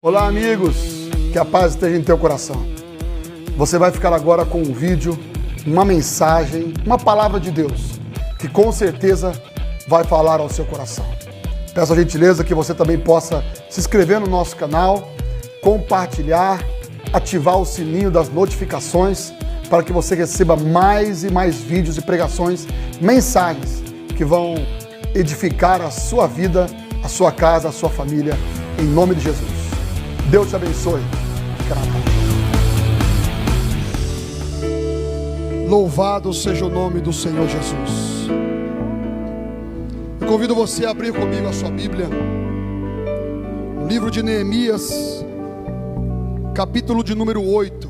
Olá amigos, que a paz esteja em teu coração. Você vai ficar agora com um vídeo, uma mensagem, uma palavra de Deus, que com certeza vai falar ao seu coração. Peço a gentileza que você também possa se inscrever no nosso canal, compartilhar, ativar o sininho das notificações, para que você receba mais e mais vídeos e pregações, mensagens que vão edificar a sua vida, a sua casa, a sua família, em nome de Jesus. Deus te abençoe. Fica na paz. Louvado seja o nome do Senhor Jesus. Eu convido você a abrir comigo a sua Bíblia, no livro de Neemias, capítulo de número 8.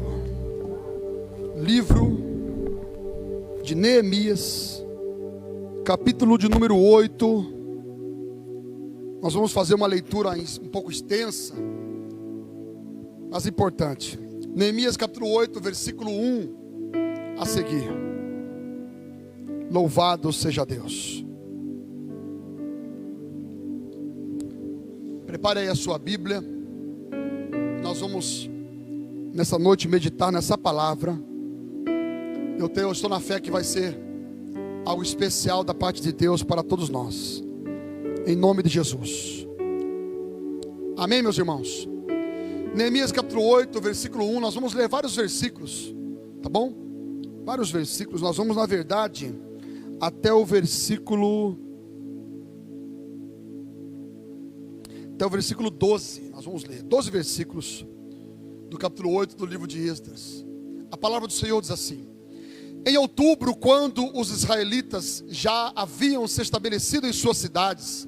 Livro de Neemias, capítulo de número 8. Nós vamos fazer uma leitura um pouco extensa, mas importante. Neemias capítulo 8, versículo 1 a seguir. Louvado seja Deus. Prepare aí a sua Bíblia. Nós vamos nessa noite meditar nessa palavra. Eu estou na fé que vai ser algo especial da parte de Deus para todos nós, em nome de Jesus. Amém, meus irmãos? Neemias capítulo 8, versículo 1. Nós vamos ler vários versículos, tá bom? Vários versículos. Nós vamos, na verdade, até o versículo 12. Nós vamos ler 12 versículos do capítulo 8 do livro de Esdras. A palavra do Senhor diz assim: em outubro, quando os israelitas já haviam se estabelecido em suas cidades,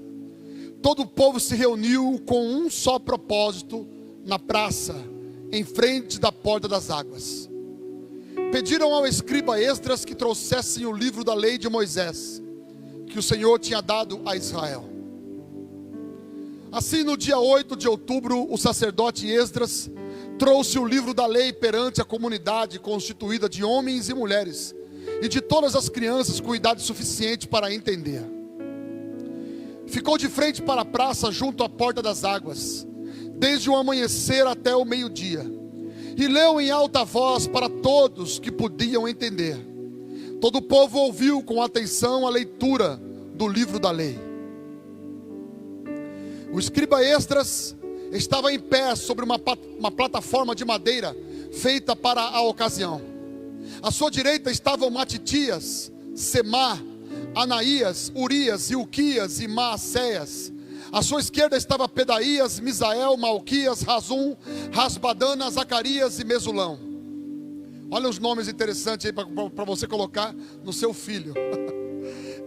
todo o povo se reuniu com um só propósito na praça, em frente da porta das águas. Pediram ao escriba Esdras que trouxessem o livro da lei de Moisés, que o Senhor tinha dado a Israel. Assim, no dia 8 de outubro, o sacerdote Esdras trouxe o livro da lei perante a comunidade constituída de homens e mulheres, e de todas as crianças com idade suficiente para entender. Ficou de frente para a praça junto à porta das águas, desde o amanhecer até o meio-dia, e leu em alta voz para todos que podiam entender. Todo o povo ouviu com atenção a leitura do livro da lei. O escriba Esdras estava em pé sobre uma plataforma de madeira feita para a ocasião. À sua direita estavam Matitias, Semá, Anaías, Urias, Ilquias e Maacéias. À sua esquerda estava Pedaías, Misael, Malquias, Razum, Rasbadana, Zacarias e Mesulão. Olha os nomes interessantes aí para você colocar no seu filho.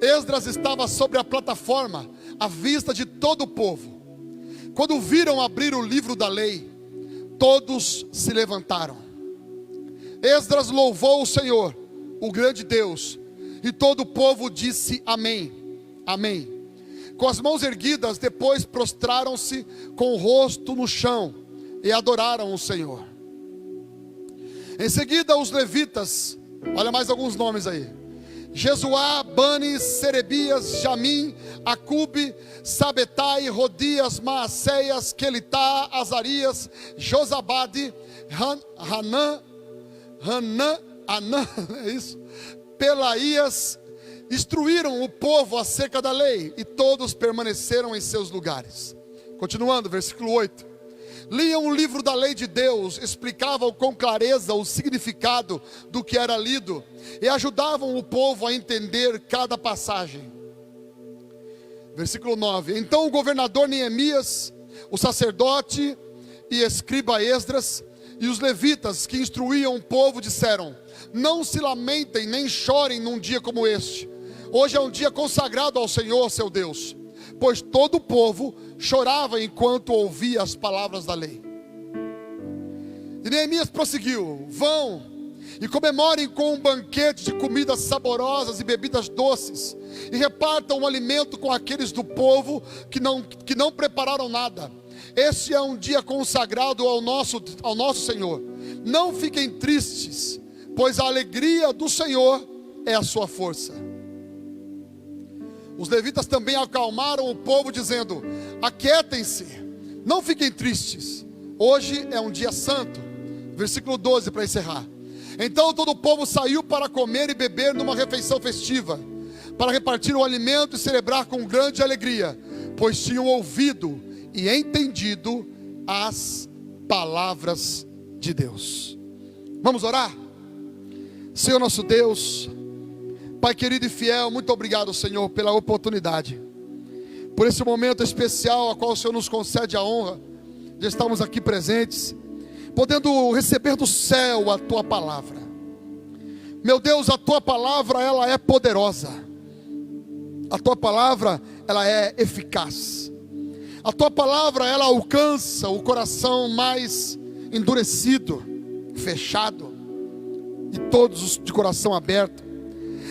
Esdras estava sobre a plataforma, à vista de todo o povo. Quando viram abrir o livro da lei, todos se levantaram. Esdras louvou o Senhor, o grande Deus, e todo o povo disse amém, amém. Com as mãos erguidas, depois prostraram-se com o rosto no chão e adoraram o Senhor. Em seguida, os levitas, olha mais alguns nomes aí: Jesuá, Bani, Serebias, Jamim, Acube, Sabetai, Rodias, Maacéias, Quelitá, Azarias, Josabade, Anã, é isso? Pelaías, instruíram o povo acerca da lei, e todos permaneceram em seus lugares. Continuando, versículo 8. Liam o livro da lei de Deus, explicavam com clareza o significado do que era lido, e ajudavam o povo a entender cada passagem. Versículo 9. Então o governador Neemias, o sacerdote e escriba Esdras, e os levitas que instruíam o povo disseram: não se lamentem nem chorem num dia como este. Hoje é um dia consagrado ao Senhor, seu Deus. Pois todo o povo chorava enquanto ouvia as palavras da lei. E Neemias prosseguiu: vão e comemorem com um banquete de comidas saborosas e bebidas doces, e repartam o alimento com aqueles do povo que não prepararam nada. Este é um dia consagrado ao nosso Senhor. Não fiquem tristes, pois a alegria do Senhor é a sua força. Os levitas também acalmaram o povo, dizendo: aquietem-se, não fiquem tristes. Hoje é um dia santo. Versículo 12 para encerrar. Então todo o povo saiu para comer e beber numa refeição festiva, para repartir o alimento e celebrar com grande alegria, pois tinham ouvido e entendido as palavras de Deus. Vamos orar? Senhor nosso Deus, Pai querido e fiel, muito obrigado, Senhor, pela oportunidade, por esse momento especial a qual o Senhor nos concede a honra de estarmos aqui presentes, podendo receber do céu a Tua palavra. Meu Deus, a Tua palavra, ela é poderosa. A Tua palavra, ela é eficaz. A Tua palavra, ela alcança o coração mais endurecido, fechado, e todos os de coração aberto.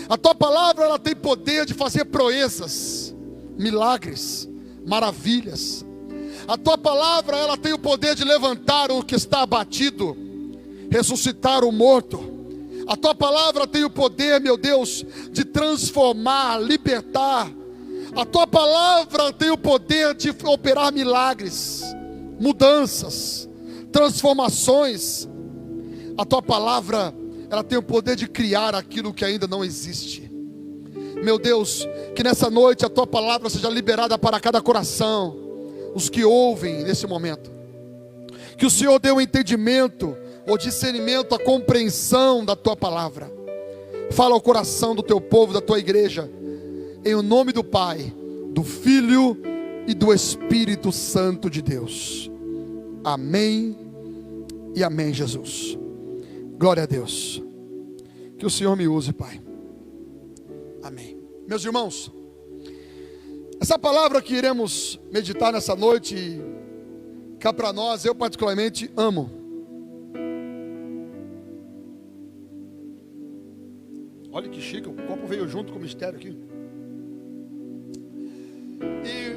A Tua palavra, ela tem poder de fazer proezas, milagres, maravilhas. A Tua palavra, ela tem o poder de levantar o que está abatido, ressuscitar o morto. A Tua palavra tem o poder, meu Deus, de transformar, libertar. A Tua palavra tem o poder de operar milagres, mudanças, transformações. A Tua palavra, ela tem o poder de criar aquilo que ainda não existe. Meu Deus, que nessa noite a Tua palavra seja liberada para cada coração, os que ouvem nesse momento. Que o Senhor dê o entendimento, o discernimento, a compreensão da Tua palavra. Fala ao coração do Teu povo, da Tua igreja, em o nome do Pai, do Filho e do Espírito Santo de Deus. Amém e amém, Jesus. Glória a Deus. Que o Senhor me use, Pai. Amém. Meus irmãos, essa palavra que iremos meditar nessa noite, cá para nós, eu particularmente amo. Olha que chique, o copo veio junto com o mistério aqui. E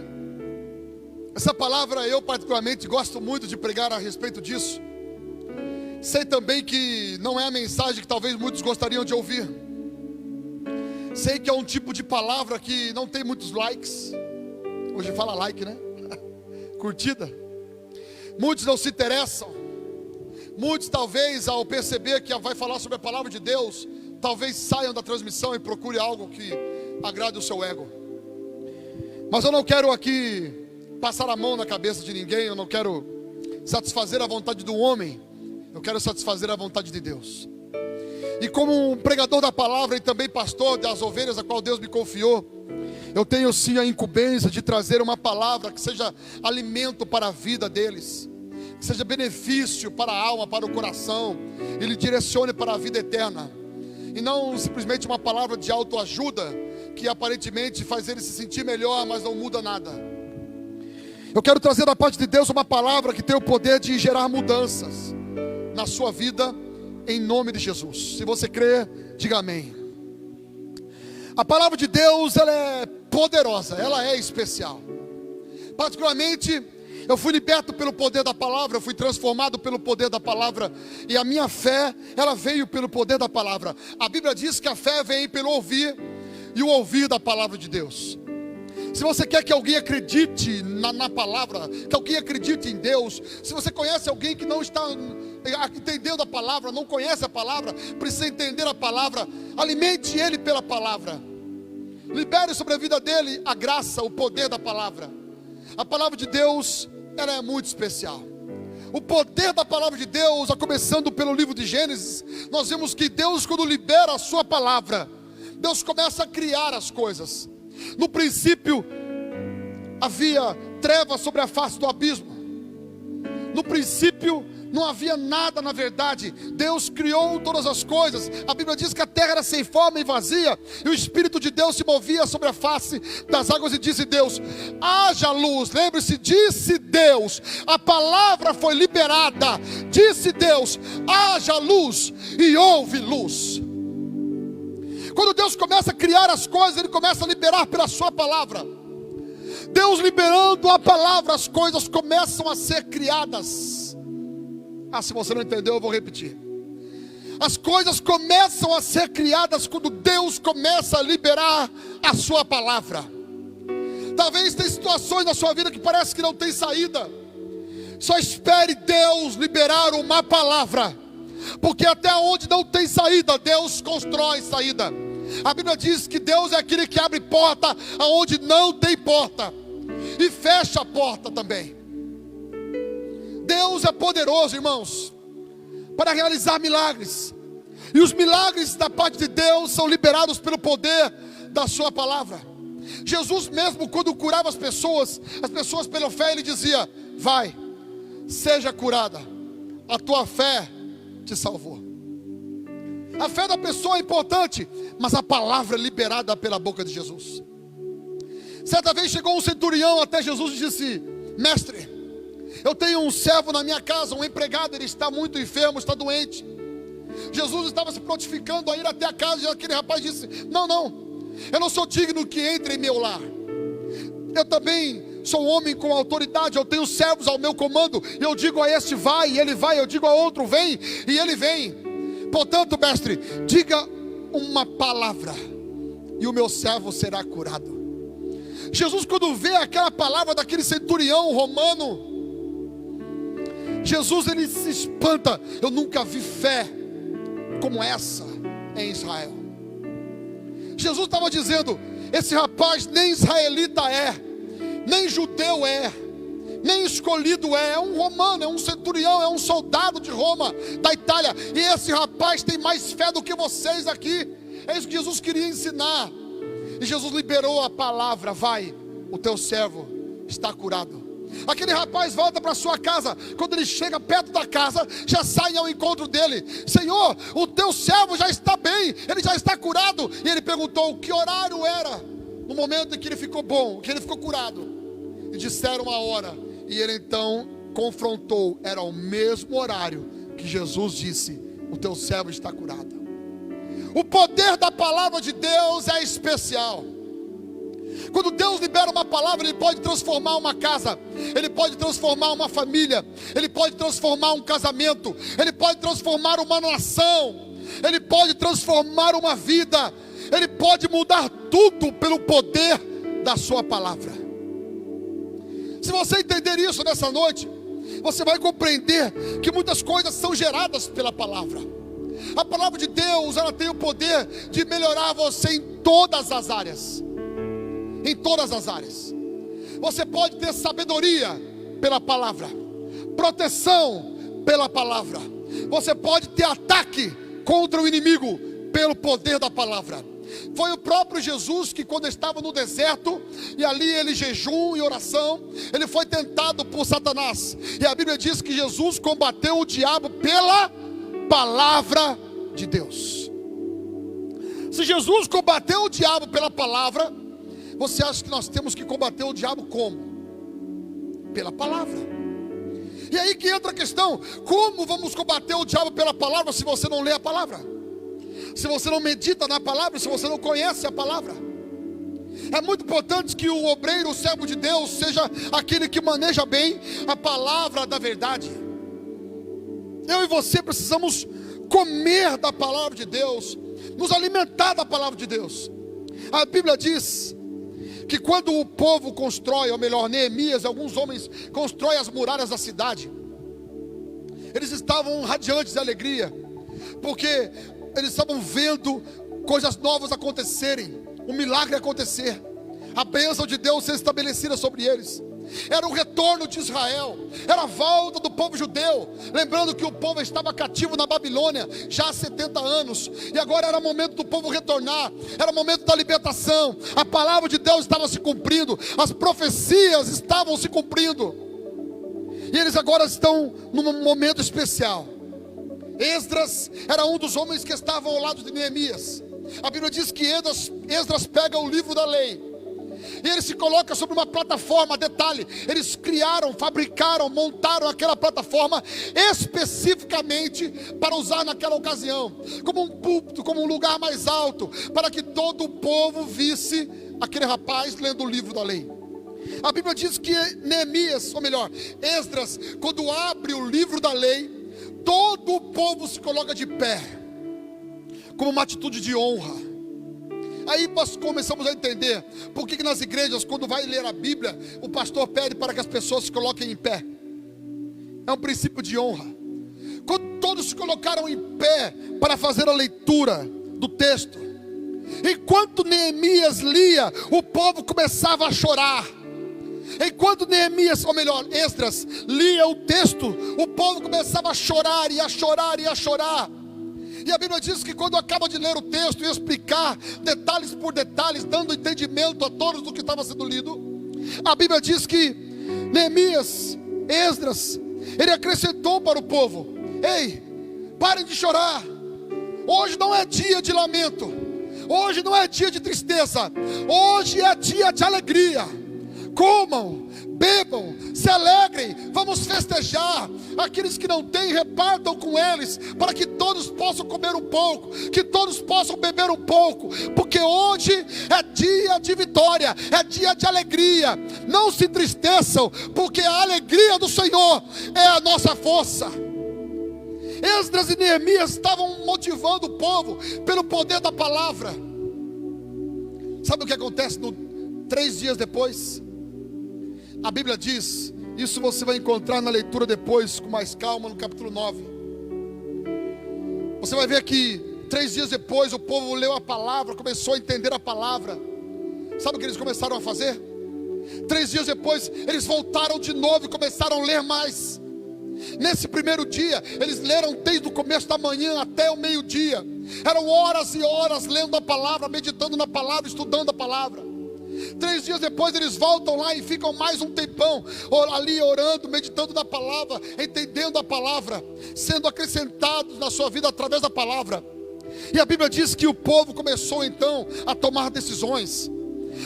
essa palavra eu particularmente gosto muito de pregar a respeito disso. Sei também que não é a mensagem que talvez muitos gostariam de ouvir. Sei que é um tipo de palavra que não tem muitos likes. Hoje fala like, né? Curtida. Muitos não se interessam. Muitos talvez ao perceber que vai falar sobre a palavra de Deus, talvez saiam da transmissão e procurem algo que agrade o seu ego. Mas eu não quero aqui passar a mão na cabeça de ninguém. Eu não quero satisfazer a vontade do homem. Eu quero satisfazer a vontade de Deus. E como um pregador da palavra e também pastor das ovelhas a qual Deus me confiou, eu tenho sim a incumbência de trazer uma palavra que seja alimento para a vida deles, que seja benefício para a alma, para o coração, e lhe direcione para a vida eterna. E não simplesmente uma palavra de autoajuda, que aparentemente faz ele se sentir melhor, mas não muda nada. Eu quero trazer da parte de Deus uma palavra que tem o poder de gerar mudanças na sua vida, em nome de Jesus. Se você crê, diga amém. A palavra de Deus, ela é poderosa, ela é especial. Particularmente, eu fui liberto pelo poder da palavra, eu fui transformado pelo poder da palavra, e a minha fé, ela veio pelo poder da palavra. A Bíblia diz que a fé vem pelo ouvir, e o ouvir da palavra de Deus. Se você quer que alguém acredite na palavra, que alguém acredite em Deus, se você conhece alguém que não está entendendo a palavra, não conhece a palavra, precisa entender a palavra, alimente ele pela palavra, libere sobre a vida dele a graça, o poder da palavra. A palavra de Deus, ela é muito especial. O poder da palavra de Deus, começando pelo livro de Gênesis, nós vemos que Deus, quando libera a sua palavra, Deus começa a criar as coisas. No princípio havia trevas sobre a face do abismo. No princípio não havia nada, na verdade. Deus criou todas as coisas. A Bíblia diz que a terra era sem forma e vazia, e o Espírito de Deus se movia sobre a face das águas, e disse Deus: haja luz. Lembre-se, disse Deus. A palavra foi liberada. Disse Deus: haja luz, e houve luz. Quando Deus começa a criar as coisas, Ele começa a liberar pela sua palavra. Deus liberando a palavra, as coisas começam a ser criadas. Se você não entendeu, eu vou repetir. As coisas começam a ser criadas quando Deus começa a liberar a sua palavra. Talvez tenha situações na sua vida que parece que não tem saída, Só espere Deus liberar uma palavra, porque até onde não tem saída, Deus constrói saída. A Bíblia diz que Deus é aquele que abre porta aonde não tem porta, e fecha a porta também. Deus é poderoso, irmãos, para realizar milagres. E os milagres da parte de Deus são liberados pelo poder da sua palavra. Jesus mesmo, quando curava as pessoas pela fé, ele dizia: vai, seja curada, a tua fé te salvou. A fé da pessoa é importante, mas a palavra é liberada pela boca de Jesus. Certa vez chegou um centurião até Jesus e disse: mestre, eu tenho um servo na minha casa, um empregado, ele está muito enfermo, está doente. Jesus estava se prontificando a ir até a casa, e aquele rapaz disse: não, eu não sou digno que entre em meu lar. Eu também sou um homem com autoridade, eu tenho servos ao meu comando, e eu digo a este vai, e ele vai, eu digo a outro vem, e ele vem. Portanto, mestre, diga uma palavra, e o meu servo será curado. Jesus, quando vê aquela palavra daquele centurião romano, Jesus, ele se espanta. Eu nunca vi fé como essa em Israel. Jesus estava dizendo: esse rapaz nem israelita é, nem judeu é, nem escolhido é um romano, é um centurião, é um soldado de Roma, da Itália. E esse rapaz tem mais fé do que vocês aqui. É isso que Jesus queria ensinar. E Jesus liberou a palavra: vai, o teu servo está curado. Aquele rapaz volta para sua casa. Quando ele chega perto da casa, já saem ao encontro dele: Senhor, o teu servo já está bem, ele já está curado. E ele perguntou que horário era, no momento em que ele ficou bom, que ele ficou curado. E disseram a hora, e ele então confrontou. Era o mesmo horário que Jesus disse: o teu servo está curado. O poder da palavra de Deus é especial. Quando Deus libera uma palavra, Ele pode transformar uma casa, Ele pode transformar uma família, Ele pode transformar um casamento, Ele pode transformar uma nação, Ele pode transformar uma vida, Ele pode mudar tudo pelo poder da sua palavra. Se você entender isso nessa noite, você vai compreender que muitas coisas são geradas pela palavra. A palavra de Deus, ela tem o poder de melhorar você em todas as áreas. Em todas as áreas. Você pode ter sabedoria pela palavra, proteção pela palavra. Você pode ter ataque contra o inimigo pelo poder da palavra. Foi o próprio Jesus que, quando estava no deserto, e ali ele jejum e oração, ele foi tentado por Satanás. E a Bíblia diz que Jesus combateu o diabo pela palavra de Deus. Se Jesus combateu o diabo pela palavra, você acha que nós temos que combater o diabo como? Pela palavra. E aí que entra a questão: como vamos combater o diabo pela palavra se você não lê a palavra? Se você não medita na palavra, se você não conhece a palavra? É muito importante que o obreiro, o servo de Deus, seja aquele que maneja bem a palavra da verdade. Eu e você precisamos comer da palavra de Deus, nos alimentar da palavra de Deus. A Bíblia diz que quando o povo constrói, ou melhor, Neemias, alguns homens constroem as muralhas da cidade, eles estavam radiantes de alegria, porque eles estavam vendo coisas novas acontecerem, um milagre acontecer, a bênção de Deus ser estabelecida sobre eles. Era o retorno de Israel, era a volta do povo judeu. Lembrando que o povo estava cativo na Babilônia já há 70 anos, e agora era momento do povo retornar, era momento da libertação. A palavra de Deus estava se cumprindo, as profecias estavam se cumprindo, e eles agora estão num momento especial. Esdras era um dos homens que estavam ao lado de Neemias. A Bíblia diz que Esdras pega o livro da lei, e ele se coloca sobre uma plataforma. Detalhe, eles criaram, fabricaram, montaram aquela plataforma especificamente para usar naquela ocasião, como um púlpito, como um lugar mais alto, para que todo o povo visse aquele rapaz lendo o livro da lei. A Bíblia diz que Neemias, ou melhor, Esdras, quando abre o livro da lei, todo o povo se coloca de pé, como uma atitude de honra. Aí nós começamos a entender por que nas igrejas, quando vai ler a Bíblia, o pastor pede para que as pessoas se coloquem em pé. é um princípio de honra. Quando todos se colocaram em pé para fazer a leitura do texto, enquanto Neemias lia, o povo começava a chorar. Enquanto Neemias, ou melhor, Esdras, lia o texto, o povo começava a chorar, e a chorar, e a chorar. E a Bíblia diz que quando acaba de ler o texto e explicar detalhes por detalhes, dando entendimento a todos do que estava sendo lido, a Bíblia diz que Neemias, Esdras, ele acrescentou para o povo: ei, parem de chorar. Hoje não é dia de lamento, hoje não é dia de tristeza, hoje é dia de alegria. Comam, bebam, se alegrem, vamos festejar. Aqueles que não têm, repartam com eles, para que todos possam comer um pouco, que todos possam beber um pouco, porque hoje é dia de vitória, é dia de alegria. Não se entristeçam, porque a alegria do Senhor é a nossa força. Esdras e Neemias estavam motivando o povo pelo poder da palavra. Sabe o que acontece 3 dias depois? A Bíblia diz, isso você vai encontrar na leitura depois, com mais calma, no capítulo 9. Você vai ver que 3 dias depois o povo leu a palavra, começou a entender a palavra. Sabe o que eles começaram a fazer? 3 dias depois eles voltaram de novo e começaram a ler mais. Nesse primeiro dia, eles leram desde o começo da manhã até o meio-dia. Eram horas e horas lendo a palavra, meditando na palavra, estudando a palavra. 3 dias depois eles voltam lá e ficam mais um tempão ali orando, meditando na palavra, entendendo a palavra, sendo acrescentados na sua vida através da palavra. E a Bíblia diz que o povo começou então a tomar decisões.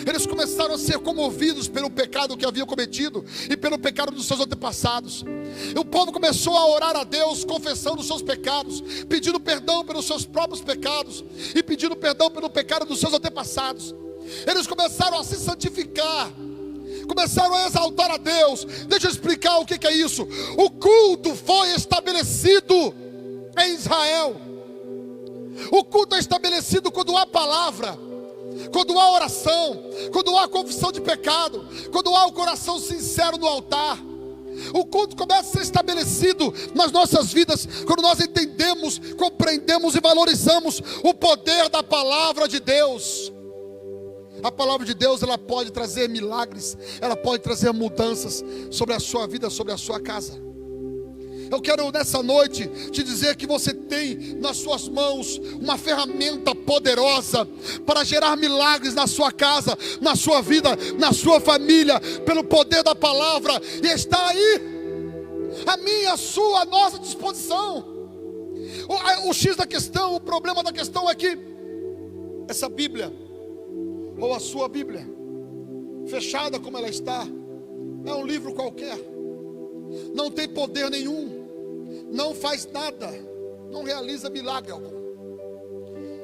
Eles começaram a ser comovidos pelo pecado que haviam cometido e pelo pecado dos seus antepassados. E o povo começou a orar a Deus, confessando os seus pecados, pedindo perdão pelos seus próprios pecados e pedindo perdão pelo pecado dos seus antepassados. Eles começaram a se santificar, começaram a exaltar a Deus. Deixa eu explicar o que é isso. O culto foi estabelecido em Israel. O culto é estabelecido quando há palavra, quando há oração, quando há confissão de pecado, quando há o coração sincero no altar. O culto começa a ser estabelecido nas nossas vidas quando nós entendemos, compreendemos e valorizamos o poder da palavra de Deus. A palavra de Deus, ela pode trazer milagres, ela pode trazer mudanças sobre a sua vida, sobre a sua casa. Eu quero nessa noite te dizer que você tem nas suas mãos uma ferramenta poderosa para gerar milagres na sua casa, na sua vida, na sua família, pelo poder da palavra, e está aí, a minha, a sua, a nossa disposição. O X da questão, o problema da questão é que essa Bíblia, ou a sua Bíblia, fechada como ela está, é um livro qualquer, não tem poder nenhum, não faz nada, não realiza milagre algum.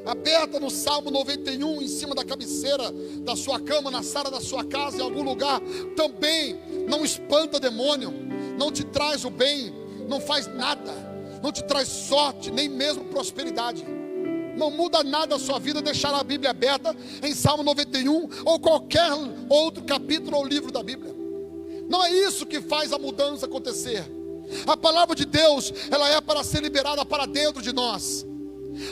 Aberta no Salmo 91, em cima da cabeceira da sua cama, na sala da sua casa, em algum lugar, também não espanta demônio, não te traz o bem, não faz nada, não te traz sorte, nem mesmo prosperidade. Não muda nada a sua vida deixar a Bíblia aberta em Salmo 91 ou qualquer outro capítulo ou livro da Bíblia. Não é isso que faz a mudança acontecer. A palavra de Deus, ela é para ser liberada para dentro de nós.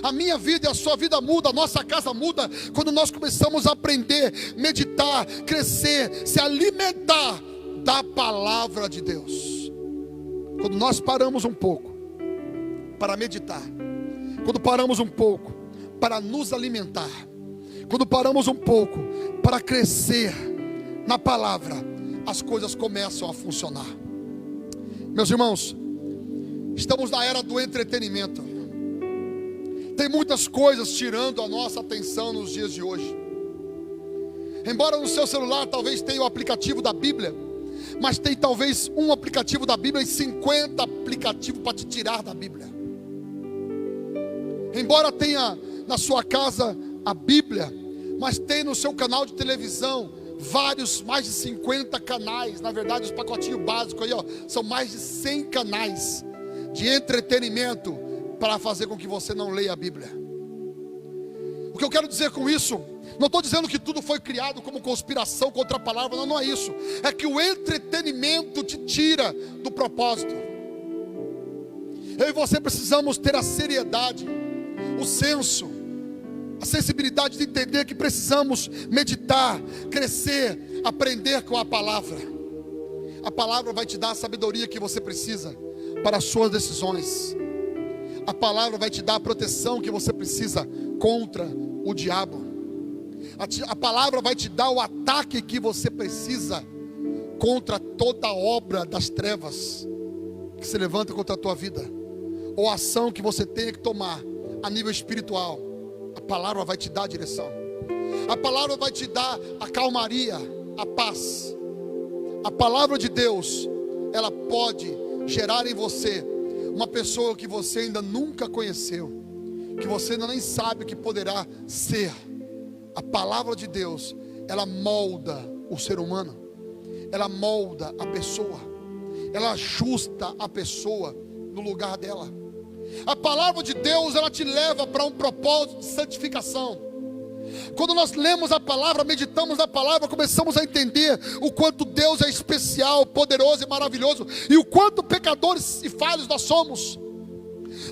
A minha vida e a sua vida muda, a nossa casa muda quando nós começamos a aprender, meditar, crescer, se alimentar da palavra de Deus. Quando nós paramos um pouco para meditar, quando paramos um pouco para nos alimentar, quando paramos um pouco para crescer na palavra, as coisas começam a funcionar. Meus irmãos, estamos na era do entretenimento. Tem muitas coisas tirando a nossa atenção nos dias de hoje. Embora no seu celular talvez tenha o aplicativo da Bíblia, mas tem talvez um aplicativo da Bíblia e 50 aplicativos para te tirar da Bíblia. Embora tenha na sua casa a Bíblia, mas tem no seu canal de televisão vários, mais de 50 canais. Na verdade, os pacotinhos básicos aí, ó, são mais de 100 canais de entretenimento para fazer com que você não leia a Bíblia. O que eu quero dizer com isso, não estou dizendo que tudo foi criado como conspiração contra a palavra, não é isso. É que o entretenimento te tira do propósito. Eu e você precisamos ter a seriedade, o senso, a sensibilidade de entender que precisamos meditar, crescer, aprender com a palavra. A palavra vai te dar a sabedoria que você precisa para as suas decisões. A palavra vai te dar a proteção que você precisa contra o diabo. A palavra vai te dar o ataque que você precisa contra toda a obra das trevas que se levanta contra a tua vida, ou a ação que você tenha que tomar a nível espiritual. A palavra vai te dar a direção. A palavra vai te dar a calmaria, a paz. A palavra de Deus, ela pode gerar em você uma pessoa que você ainda nunca conheceu, que você ainda nem sabe o que poderá ser. A palavra de Deus, ela molda o ser humano, ela molda a pessoa, ela ajusta a pessoa no lugar dela. A palavra de Deus, ela te leva para um propósito de santificação. Quando nós lemos a palavra, meditamos na palavra, começamos a entender o quanto Deus é especial, poderoso e maravilhoso, e o quanto pecadores e falhos nós somos.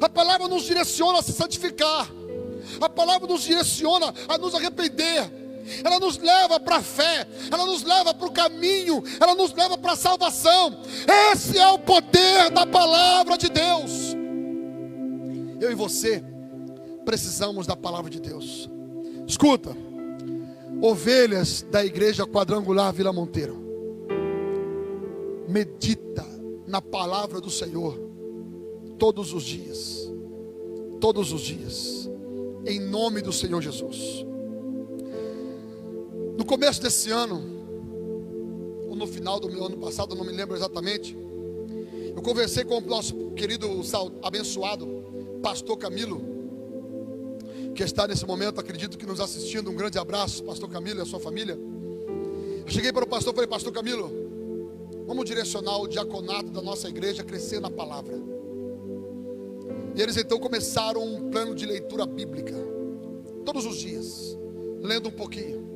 A palavra nos direciona a se santificar, a palavra nos direciona a nos arrepender, ela nos leva para a fé, ela nos leva para o caminho, ela nos leva para a salvação. Esse é o poder da palavra de Deus. Eu e você precisamos da palavra de Deus. Escuta, ovelhas da igreja quadrangular Vila Monteiro, medita na palavra do Senhor todos os dias, em nome do Senhor Jesus. No começo desse ano, ou no final do meu ano passado, eu não me lembro exatamente, eu conversei com o nosso querido abençoado pastor Camilo, que está nesse momento, acredito que nos assistindo. Um grande abraço, pastor Camilo e a sua família. Eu cheguei para o pastor e falei: pastor Camilo, vamos direcionar o diaconato da nossa igreja a crescer na palavra. E eles então começaram um plano de leitura bíblica, todos os dias, lendo um pouquinho.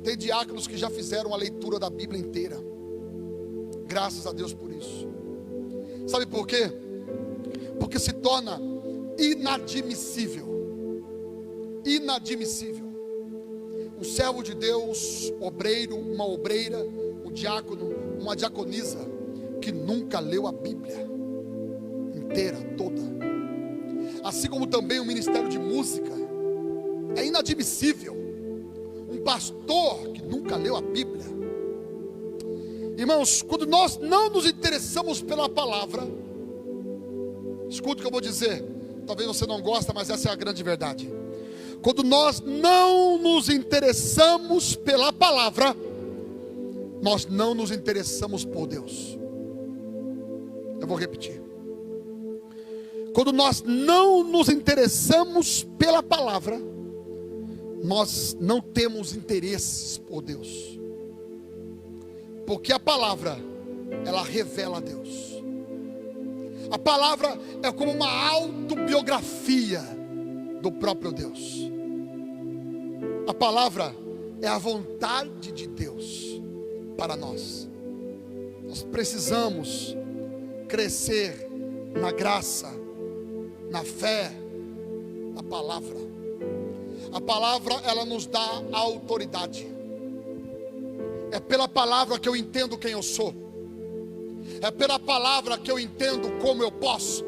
Tem diáconos que já fizeram a leitura da Bíblia inteira. Graças a Deus por isso. Sabe por quê? Porque se torna inadmissível um servo de Deus, obreiro, uma obreira, um diácono, uma diaconisa que nunca leu a Bíblia inteira, toda. Assim como também o ministério de música. É inadmissível um pastor que nunca leu a Bíblia. Irmãos, quando nós não nos interessamos pela palavra, escuta o que eu vou dizer, talvez você não goste, mas essa é a grande verdade. Quando nós não nos interessamos pela palavra, nós não nos interessamos por Deus. Eu vou repetir. Quando nós não nos interessamos pela palavra, nós não temos interesses por Deus. Porque a palavra, ela revela a Deus. A palavra é como uma autobiografia do próprio Deus. A palavra é a vontade de Deus para nós. Nós precisamos crescer na graça, na fé, na palavra. A palavra, ela nos dá autoridade. É pela palavra que eu entendo quem eu sou. É pela palavra que eu entendo como eu posso.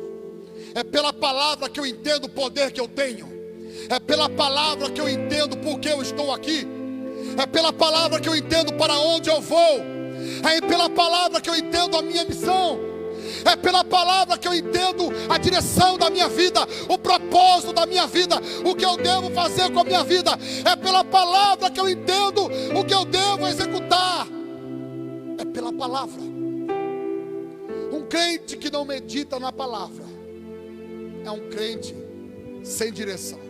É pela palavra que eu entendo o poder que eu tenho. É pela palavra que eu entendo por que eu estou aqui. É pela palavra que eu entendo para onde eu vou. É pela palavra que eu entendo a minha missão. É pela palavra que eu entendo a direção da minha vida, o propósito da minha vida, o que eu devo fazer com a minha vida. É pela palavra que eu entendo o que eu devo executar. É pela palavra. Um crente que não medita na palavra é um crente sem direção.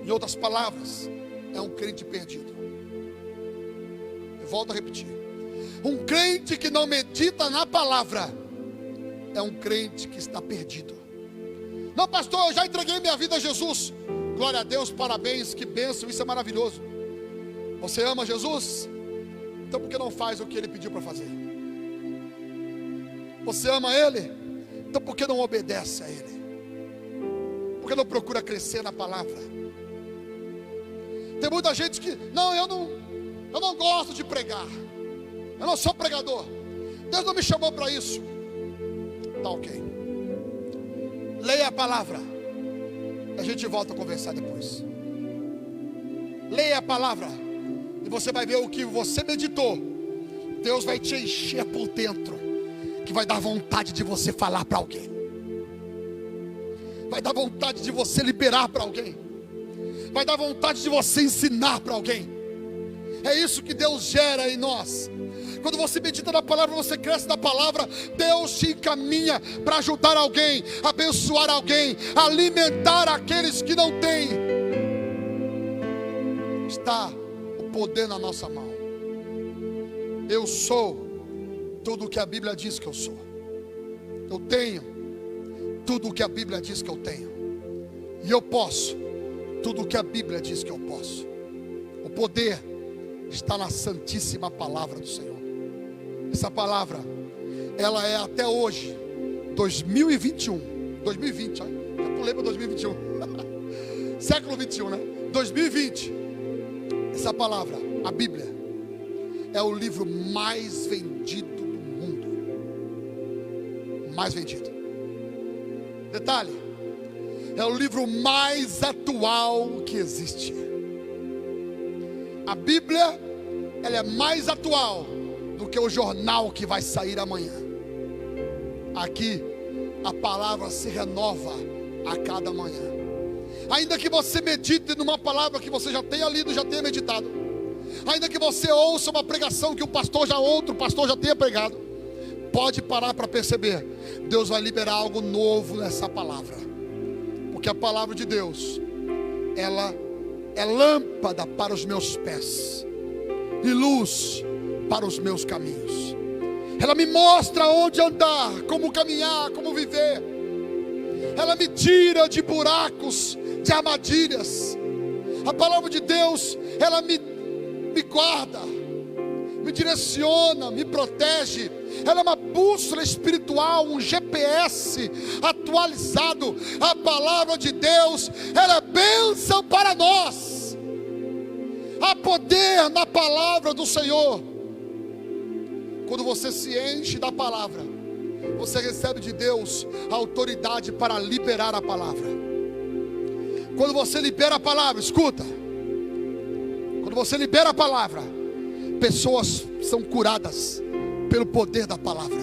Em outras palavras, é um crente perdido. Eu volto a repetir. Um crente que não medita na palavra é um crente que está perdido. Não, pastor, eu já entreguei minha vida a Jesus. Glória a Deus, parabéns, que bênção, isso é maravilhoso. Você ama Jesus? Então por que não faz o que Ele pediu para fazer? Você ama Ele? Então por que não obedece a Ele? Por que não procura crescer na palavra? Tem muita gente que, eu não gosto de pregar. Eu não sou pregador. Deus não me chamou para isso. Tá ok. Leia a palavra. A gente volta a conversar depois. Leia a palavra. E você vai ver o que você meditou. Deus vai te encher por dentro, que vai dar vontade de você falar para alguém. Vai dar vontade de você liberar para alguém. Vai dar vontade de você ensinar para alguém. É isso que Deus gera em nós. Quando você medita na palavra, você cresce na palavra, Deus te encaminha para ajudar alguém, abençoar alguém, alimentar aqueles que não têm. Está o poder na nossa mão. Eu sou tudo o que a Bíblia diz que eu sou. Eu tenho tudo o que a Bíblia diz que eu tenho. E eu posso tudo o que a Bíblia diz que eu posso. O poder está na santíssima palavra do Senhor. Essa palavra, ela é até hoje, 2021, 2020, já pulei para 2021, século 21, né? 2020, essa palavra, a Bíblia, é o livro mais vendido do mundo. Mais vendido. Detalhe, é o livro mais atual que existe. A Bíblia, ela é mais atual do que o jornal que vai sair amanhã. Aqui, a palavra se renova a cada manhã. Ainda que você medite numa palavra que você já tenha lido, já tenha meditado, ainda que você ouça uma pregação que outro pastor já tenha pregado, pode parar para perceber, Deus vai liberar algo novo nessa palavra. Porque a palavra de Deus, ela é lâmpada para os meus pés e luz para os meus caminhos. Ela me mostra onde andar, como caminhar, como viver. Ela me tira de buracos, de armadilhas. A palavra de Deus, ela me guarda, me direciona, me protege. Ela é uma bússola espiritual, um GPS atualizado. A palavra de Deus, ela é bênção para nós. Há poder na palavra do Senhor. Quando você se enche da palavra, você recebe de Deus a autoridade para liberar a palavra. Quando você libera a palavra, escuta. Quando você libera a palavra, pessoas são curadas pelo poder da palavra.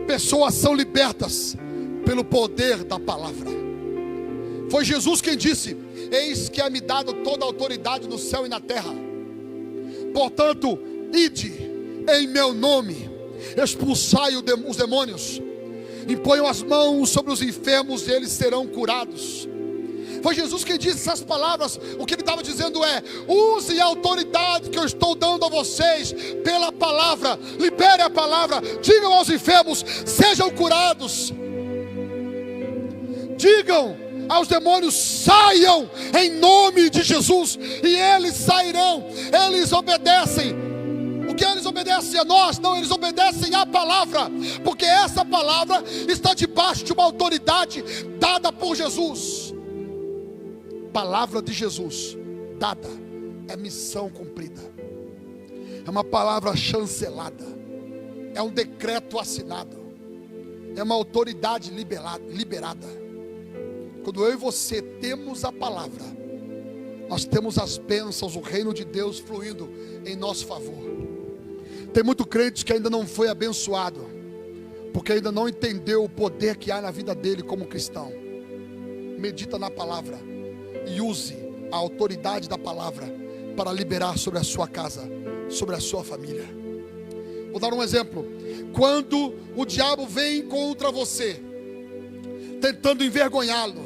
Pessoas são libertas pelo poder da palavra. Foi Jesus quem disse: eis que é-me dado toda a autoridade no céu e na terra. Portanto, ide em meu nome, expulsai os demônios, imponham as mãos sobre os enfermos e eles serão curados. Foi Jesus quem disse essas palavras. O que ele estava dizendo é: use a autoridade que eu estou dando a vocês pela palavra, libere a palavra, digam aos enfermos, sejam curados, digam aos demônios, saiam em nome de Jesus, e eles sairão. Eles obedecem. O que eles obedecem a nós? Não, eles obedecem à palavra, porque essa palavra está debaixo de uma autoridade dada por Jesus. Palavra de Jesus dada é missão cumprida, é uma palavra chancelada, é um decreto assinado, é uma autoridade liberada. Quando eu e você temos a palavra, nós temos as bênçãos, o reino de Deus fluindo em nosso favor. Tem muito crente que ainda não foi abençoado, porque ainda não entendeu o poder que há na vida dele como cristão. Medita na palavra e use a autoridade da palavra para liberar sobre a sua casa, sobre a sua família. Vou dar um exemplo. Quando o diabo vem contra você, tentando envergonhá-lo,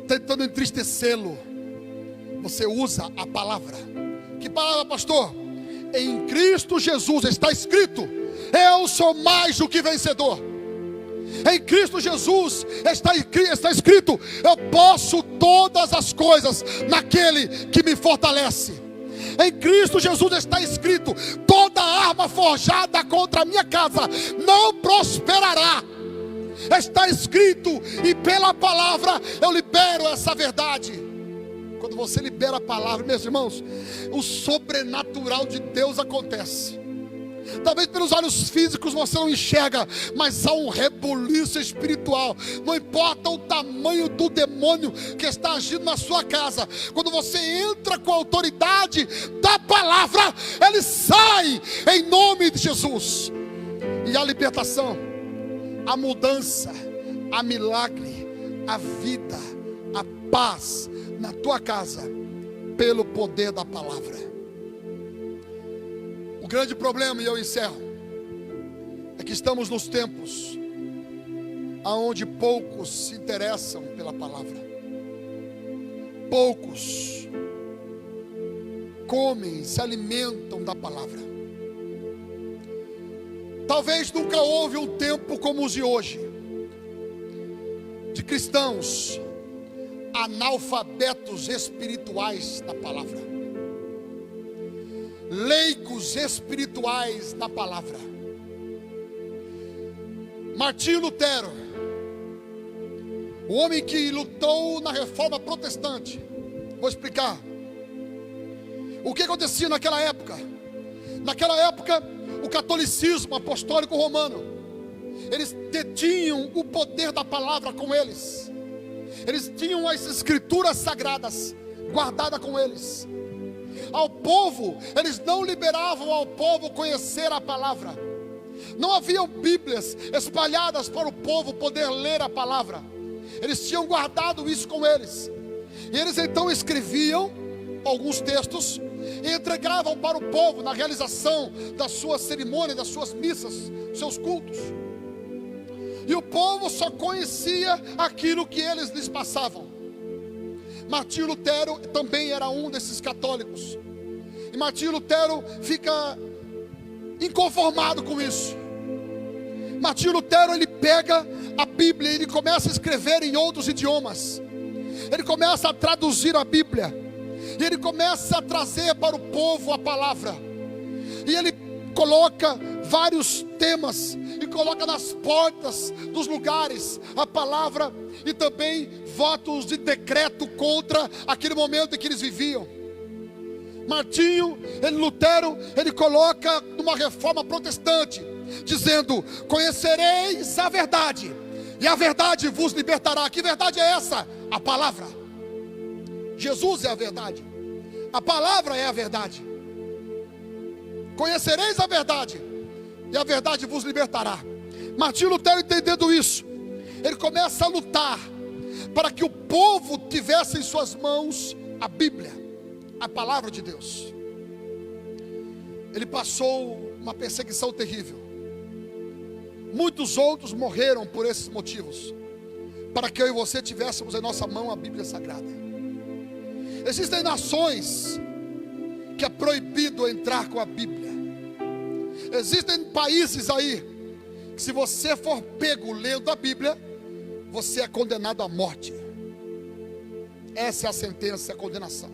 tentando entristecê-lo, você usa a palavra. Que palavra, pastor? Em Cristo Jesus está escrito: eu sou mais do que vencedor. Em Cristo Jesus está escrito: eu posso todas as coisas naquele que me fortalece. Em Cristo Jesus está escrito: toda arma forjada contra a minha casa não prosperará. Está escrito, e pela palavra eu libero essa verdade. Quando você libera a palavra, meus irmãos, o sobrenatural de Deus acontece. Talvez pelos olhos físicos você não enxerga, mas há um rebuliço espiritual. Não importa o tamanho do demônio que está agindo na sua casa, quando você entra com a autoridade da palavra, ele sai em nome de Jesus. E a libertação, a mudança, a milagre, a vida, a paz na tua casa, pelo poder da palavra. O grande problema, e eu encerro, é que estamos nos tempos aonde poucos se interessam pela palavra. Poucos comem, se alimentam da palavra. Talvez nunca houve um tempo como os de hoje, de cristãos analfabetos espirituais da palavra, leigos espirituais da palavra. Martinho Lutero, o homem que lutou na reforma protestante. Vou explicar o que acontecia naquela época. Naquela época, o catolicismo apostólico romano, eles detinham o poder da palavra com eles. Eles tinham as escrituras sagradas guardadas com eles. Ao povo, eles não liberavam ao povo conhecer a palavra. Não haviam bíblias espalhadas para o povo poder ler a palavra. Eles tinham guardado isso com eles. E eles então escreviam alguns textos e entregavam para o povo na realização da sua cerimônia, das suas missas, seus cultos. E o povo só conhecia aquilo que eles lhes passavam. Martinho Lutero também era um desses católicos. E Martinho Lutero fica inconformado com isso. Martinho Lutero, ele pega a Bíblia e ele começa a escrever em outros idiomas. Ele começa a traduzir a Bíblia. E ele começa a trazer para o povo a palavra. E ele coloca vários temas e coloca nas portas dos lugares a palavra, e também votos de decreto contra aquele momento em que eles viviam. Martinho Lutero, ele coloca numa reforma protestante, dizendo: conhecereis a verdade, e a verdade vos libertará. Que verdade é essa? A palavra. Jesus é a verdade, a palavra é a verdade. Conhecereis a verdade, e a verdade vos libertará. Martinho Lutero, entendendo isso, ele começa a lutar para que o povo tivesse em suas mãos a Bíblia, a palavra de Deus. Ele passou uma perseguição terrível. Muitos outros morreram por esses motivos, para que eu e você tivéssemos em nossa mão a Bíblia Sagrada. Existem nações que é proibido entrar com a Bíblia. Existem países aí que, se você for pego lendo a Bíblia, você é condenado à morte. Essa é a sentença, a condenação.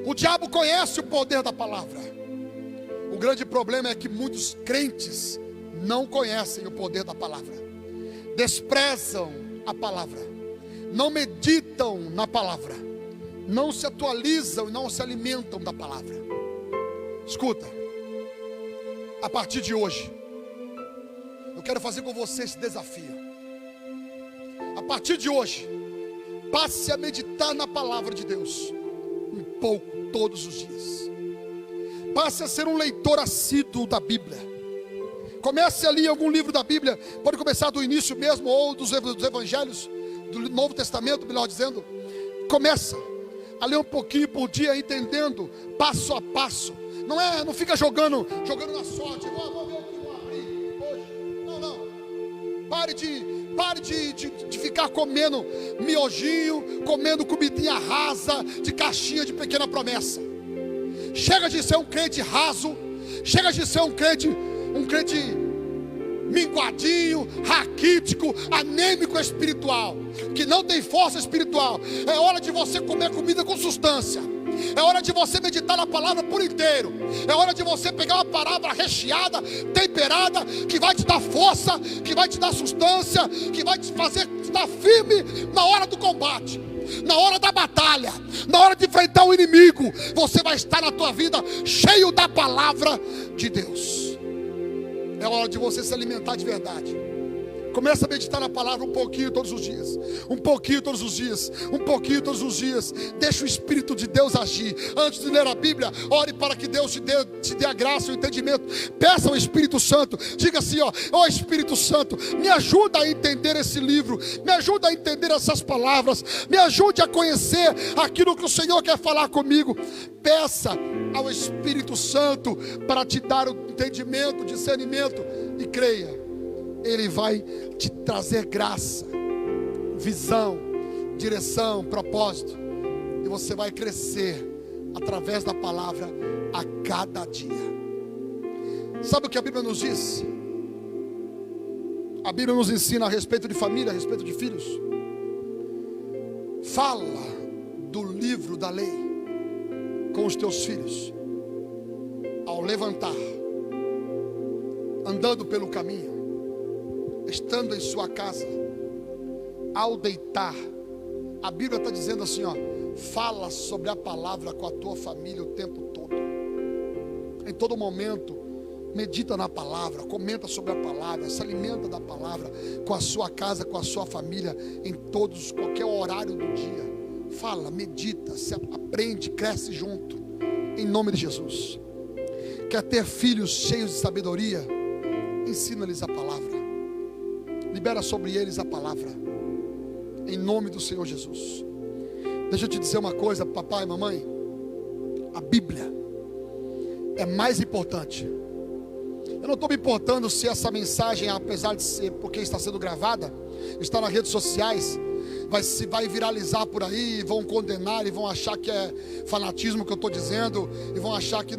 O diabo conhece o poder da palavra. O grande problema é que muitos crentes não conhecem o poder da palavra, desprezam a palavra, não meditam na palavra, não se atualizam e não se alimentam da palavra. Escuta, a partir de hoje, eu quero fazer com você esse desafio. A partir de hoje, passe a meditar na palavra de Deus, um pouco, todos os dias. Passe a ser um leitor assíduo da Bíblia. Comece a ler algum livro da Bíblia, pode começar do início mesmo, ou dos evangelhos, do Novo Testamento, melhor dizendo. Começa a ler um pouquinho por dia, entendendo, passo a passo. Não fica jogando na sorte. Vou ver o que vou abrir hoje. Não. Pare de ficar comendo miojinho, comendo comidinha rasa, de caixinha de pequena promessa. Chega de ser um crente raso. Chega de ser um crente minguadinho, raquítico, anêmico espiritual, que não tem força espiritual. É hora de você comer comida com substância. É hora de você meditar na palavra por inteiro. É hora de você pegar uma palavra recheada, temperada, que vai te dar força, que vai te dar sustância, que vai te fazer estar firme na hora do combate, na hora da batalha, na hora de enfrentar o inimigo. Você vai estar na tua vida cheio da palavra de Deus. É hora de você se alimentar de verdade. Começa a meditar na palavra um pouquinho todos os dias. Um pouquinho todos os dias. Um pouquinho todos os dias. Deixa o Espírito de Deus agir. Antes de ler a Bíblia, ore para que Deus te dê a graça e o entendimento. Peça ao Espírito Santo. Diga assim, ó Espírito Santo, me ajuda a entender esse livro. Me ajuda a entender essas palavras. Me ajude a conhecer aquilo que o Senhor quer falar comigo. Peça ao Espírito Santo para te dar o entendimento, discernimento. E creia, Ele vai te trazer graça, visão, direção, propósito. E você vai crescer através da palavra a cada dia. Sabe o que a Bíblia nos diz? A Bíblia nos ensina a respeito de família, a respeito de filhos. Fala do livro da lei com os teus filhos, ao levantar, andando pelo caminho, estando em sua casa, ao deitar. A Bíblia está dizendo assim, fala sobre a palavra com a tua família o tempo todo. Em todo momento, medita na palavra, comenta sobre a palavra, se alimenta da palavra com a sua casa, com a sua família, em qualquer horário do dia. Fala, medita, se aprende, cresce junto, em nome de Jesus. Quer ter filhos cheios de sabedoria? Ensina-lhes a palavra. Libera sobre eles a palavra, em nome do Senhor Jesus. Deixa eu te dizer uma coisa, papai e mamãe. A Bíblia é mais importante. Eu não estou me importando se essa mensagem, apesar de ser porque está sendo gravada, está nas redes sociais, vai viralizar por aí, vão condenar e vão achar que é fanatismo que eu estou dizendo, e vão achar que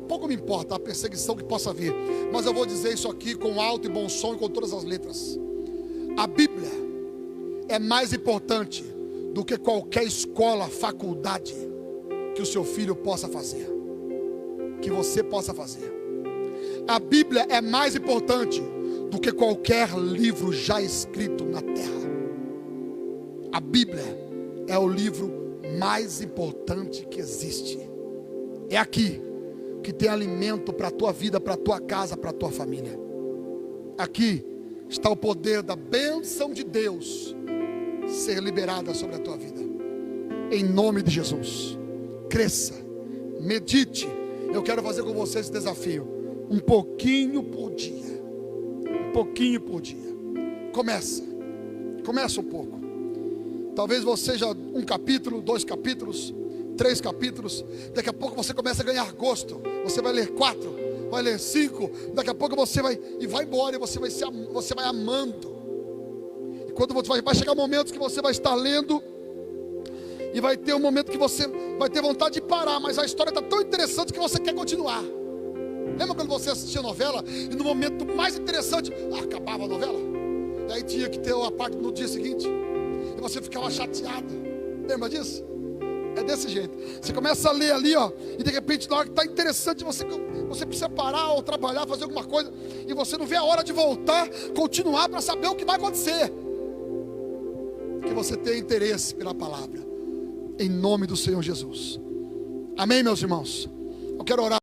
pouco me importa a perseguição que possa vir, mas eu vou dizer isso aqui com alto e bom som e com todas as letras. A Bíblia é mais importante do que qualquer escola, faculdade que o seu filho possa fazer, que você possa fazer. A Bíblia é mais importante do que qualquer livro já escrito na terra. A Bíblia é o livro mais importante que existe. É aqui que tem alimento para a tua vida, para a tua casa, para a tua família. Aqui está o poder da bênção de Deus ser liberada sobre a tua vida. Em nome de Jesus. Cresça, medite. Eu quero fazer com você esse desafio. Um pouquinho por dia. Um pouquinho por dia. Começa um pouco. Talvez você já um capítulo, 2 capítulos, 3 capítulos. Daqui a pouco você começa a ganhar gosto. Você vai ler 4, vai ler 5. Daqui a pouco você vai embora e você vai amando. E quando vai chegar momentos que você vai estar lendo, e vai ter um momento que você vai ter vontade de parar, mas a história está tão interessante que você quer continuar. Lembra quando você assistia a novela e no momento mais interessante acabava a novela? E aí tinha que ter a parte no dia seguinte. E você ficava chateado. Lembra disso? É desse jeito. Você começa a ler ali, e de repente na hora que está interessante, você precisa parar ou trabalhar, fazer alguma coisa, e você não vê a hora de voltar, continuar para saber o que vai acontecer. Que você tenha interesse pela palavra, em nome do Senhor Jesus. Amém, meus irmãos? Eu quero orar.